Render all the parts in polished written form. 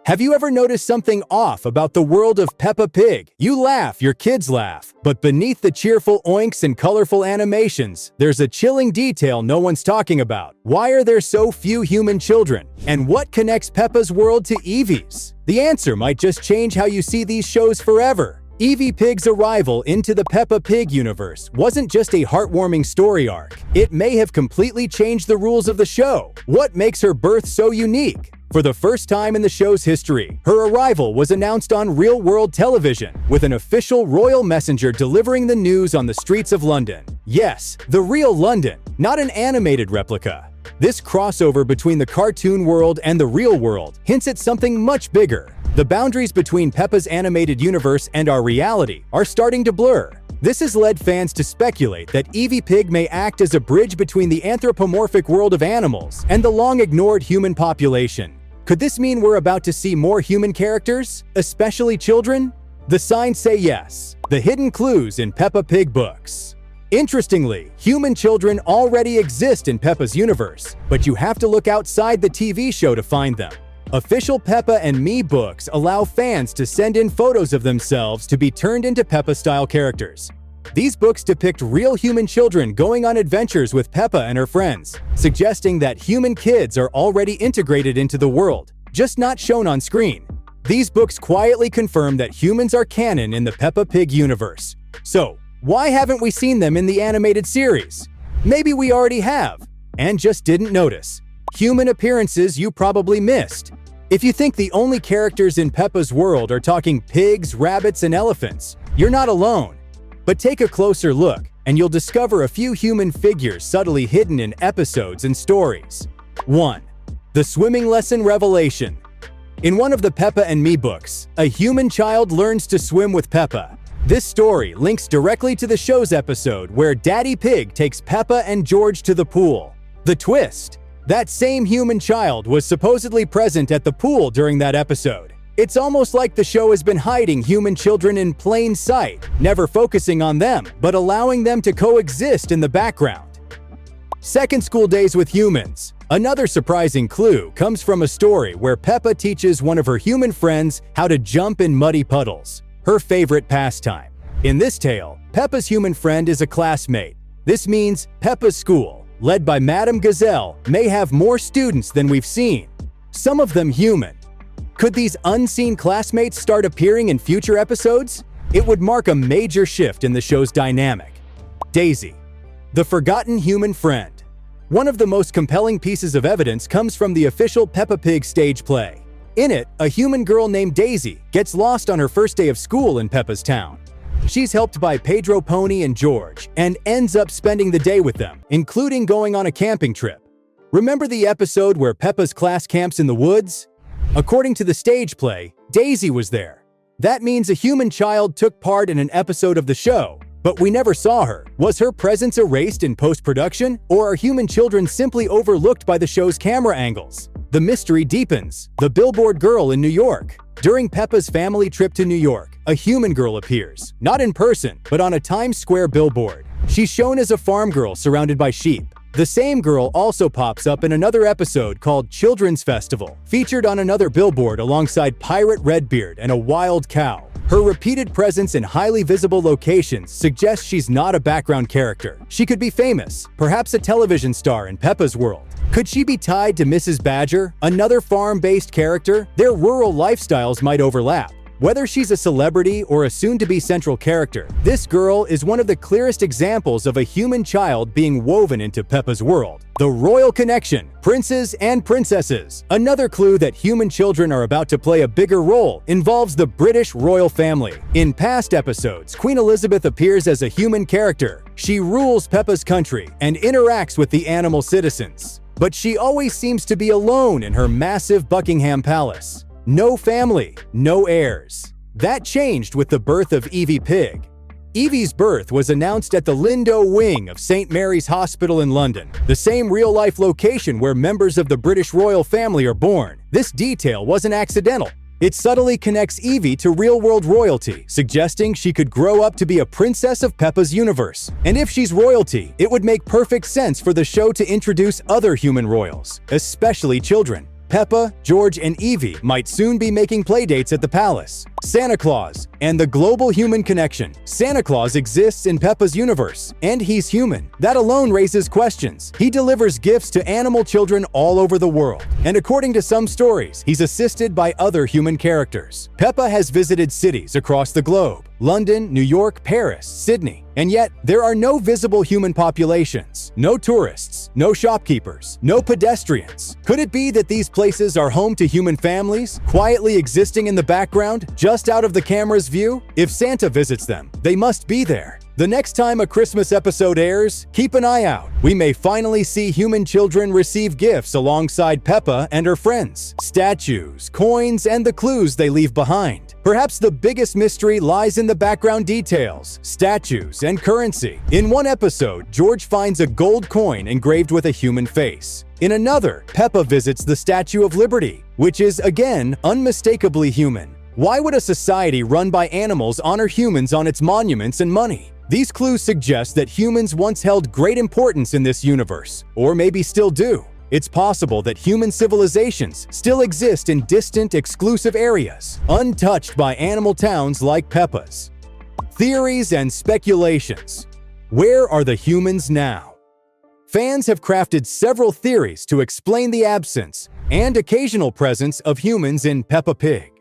Have you ever noticed something off about the world of Peppa Pig? You laugh, your kids laugh. But beneath the cheerful oinks and colorful animations, there's a chilling detail no one's talking about. Why are there so few human children? And what connects Peppa's world to Eevee's? The answer might just change how you see these shows forever. Eevee Pig's arrival into the Peppa Pig universe wasn't just a heartwarming story arc. It may have completely changed the rules of the show. What makes her birth so unique? For the first time in the show's history, her arrival was announced on real-world television, with an official royal messenger delivering the news on the streets of London. Yes, the real London, not an animated replica. This crossover between the cartoon world and the real world hints at something much bigger. The boundaries between Peppa's animated universe and our reality are starting to blur. This has led fans to speculate that Eevee Pig may act as a bridge between the anthropomorphic world of animals and the long-ignored human population. Could this mean we're about to see more human characters, especially children? The signs say yes. The hidden clues in Peppa Pig books. Interestingly, human children already exist in Peppa's universe, but you have to look outside the TV show to find them. Official Peppa and Me books allow fans to send in photos of themselves to be turned into Peppa-style characters. These books depict real human children going on adventures with Peppa and her friends, suggesting that human kids are already integrated into the world, just not shown on screen. These books quietly confirm that humans are canon in the Peppa Pig universe. So, why haven't we seen them in the animated series? Maybe we already have, and just didn't notice. Human appearances you probably missed. If you think the only characters in Peppa's world are talking pigs, rabbits, and elephants, you're not alone. But take a closer look, and you'll discover a few human figures subtly hidden in episodes and stories. 1. The Swimming Lesson Revelation. In one of the Peppa and Me books, a human child learns to swim with Peppa. This story links directly to the show's episode where Daddy Pig takes Peppa and George to the pool. The twist: that same human child was supposedly present at the pool during that episode. It's almost like the show has been hiding human children in plain sight, never focusing on them, but allowing them to coexist in the background. Second school days with humans. Another surprising clue comes from a story where Peppa teaches one of her human friends how to jump in muddy puddles, her favorite pastime. In this tale, Peppa's human friend is a classmate. This means Peppa's school, led by Madame Gazelle, may have more students than we've seen, some of them human. Could these unseen classmates start appearing in future episodes? It would mark a major shift in the show's dynamic. Daisy, the forgotten human friend. One of the most compelling pieces of evidence comes from the official Peppa Pig stage play. In it, a human girl named Daisy gets lost on her first day of school in Peppa's town. She's helped by Pedro Pony and George and ends up spending the day with them, including going on a camping trip. Remember the episode where Peppa's class camps in the woods? According to the stage play, Daisy was there. That means a human child took part in an episode of the show, but we never saw her. Was her presence erased in post-production, or are human children simply overlooked by the show's camera angles? The mystery deepens. The billboard girl in New York. During Peppa's family trip to New York, a human girl appears, not in person, but on a Times Square billboard. She's shown as a farm girl surrounded by sheep. The same girl also pops up in another episode called Children's Festival, featured on another billboard alongside Pirate Redbeard and a wild cow. Her repeated presence in highly visible locations suggests she's not a background character. She could be famous, perhaps a television star in Peppa's world. Could she be tied to Mrs. Badger, another farm-based character? Their rural lifestyles might overlap. Whether she's a celebrity or a soon-to-be central character, this girl is one of the clearest examples of a human child being woven into Peppa's world. The royal connection, princes and princesses. Another clue that human children are about to play a bigger role involves the British royal family. In past episodes, Queen Elizabeth appears as a human character. She rules Peppa's country and interacts with the animal citizens. But she always seems to be alone in her massive Buckingham Palace. No family, no heirs. That changed with the birth of Eevee Pig. Eevee's birth was announced at the Lindo wing of St. Mary's Hospital in London, the same real-life location where members of the British royal family are born. This detail wasn't accidental. It subtly connects Eevee to real-world royalty, suggesting she could grow up to be a princess of Peppa's universe. And if she's royalty, it would make perfect sense for the show to introduce other human royals, especially children. Peppa, George, and Eevee might soon be making playdates at the palace. Santa Claus and the global human connection. Santa Claus exists in Peppa's universe, and he's human. That alone raises questions. He delivers gifts to animal children all over the world, and according to some stories, he's assisted by other human characters. Peppa has visited cities across the globe: London, New York, Paris, Sydney. And yet, there are no visible human populations, no tourists, no shopkeepers, no pedestrians. Could it be that these places are home to human families, quietly existing in the background, just out of the camera's view? If Santa visits them, they must be there. The next time a Christmas episode airs, keep an eye out. We may finally see human children receive gifts alongside Peppa and her friends, statues, coins, and the clues they leave behind. Perhaps the biggest mystery lies in the background details, statues, and currency. In one episode, George finds a gold coin engraved with a human face. In another, Peppa visits the Statue of Liberty, which is, again, unmistakably human. Why would a society run by animals honor humans on its monuments and money? These clues suggest that humans once held great importance in this universe, or maybe still do. It's possible that human civilizations still exist in distant, exclusive areas, untouched by animal towns like Peppa's. Theories and speculations. Where are the humans now? Fans have crafted several theories to explain the absence and occasional presence of humans in Peppa Pig.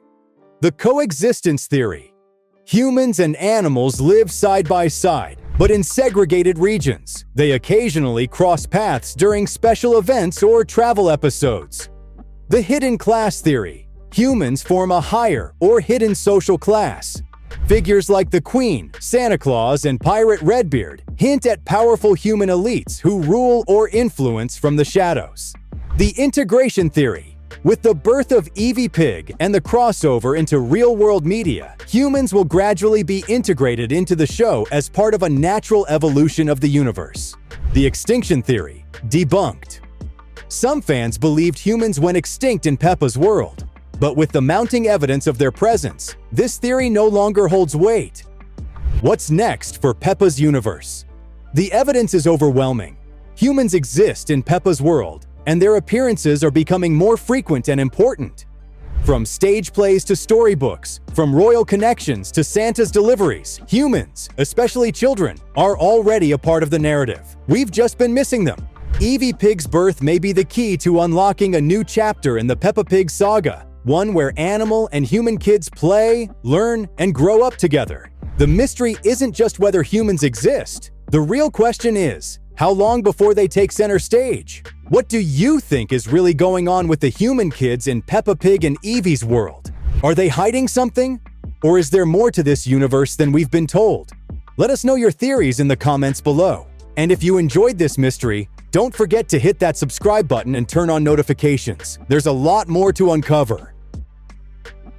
The coexistence theory. Humans and animals live side by side, but in segregated regions. They occasionally cross paths during special events or travel episodes. The hidden class theory. Humans form a higher or hidden social class. Figures like the Queen, Santa Claus, and Pirate Redbeard hint at powerful human elites who rule or influence from the shadows. The integration theory. With the birth of Eevee Pig and the crossover into real-world media, humans will gradually be integrated into the show as part of a natural evolution of the universe. The extinction theory. Debunked. Some fans believed humans went extinct in Peppa's world, but with the mounting evidence of their presence, this theory no longer holds weight. What's next for Peppa's universe? The evidence is overwhelming. Humans exist in Peppa's world, and their appearances are becoming more frequent and important. From stage plays to storybooks, from royal connections to Santa's deliveries, humans, especially children, are already a part of the narrative. We've just been missing them. Eevee Pig's birth may be the key to unlocking a new chapter in the Peppa Pig saga, one where animal and human kids play, learn, and grow up together. The mystery isn't just whether humans exist. The real question is, how long before they take center stage? What do you think is really going on with the human kids in Peppa Pig and Eevee's world? Are they hiding something? Or is there more to this universe than we've been told? Let us know your theories in the comments below. And if you enjoyed this mystery, don't forget to hit that subscribe button and turn on notifications. There's a lot more to uncover.